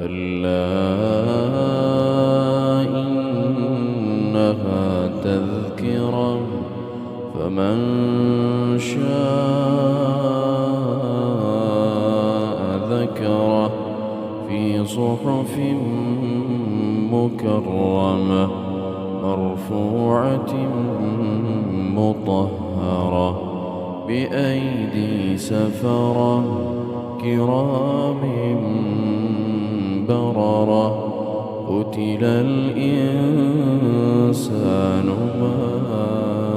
كلا إنها تذكرة فمن شاء ذكره في صحف مكرمة مرفوعة مطهرة بأيدي سفرة كرام بررة قتل الإنسان ما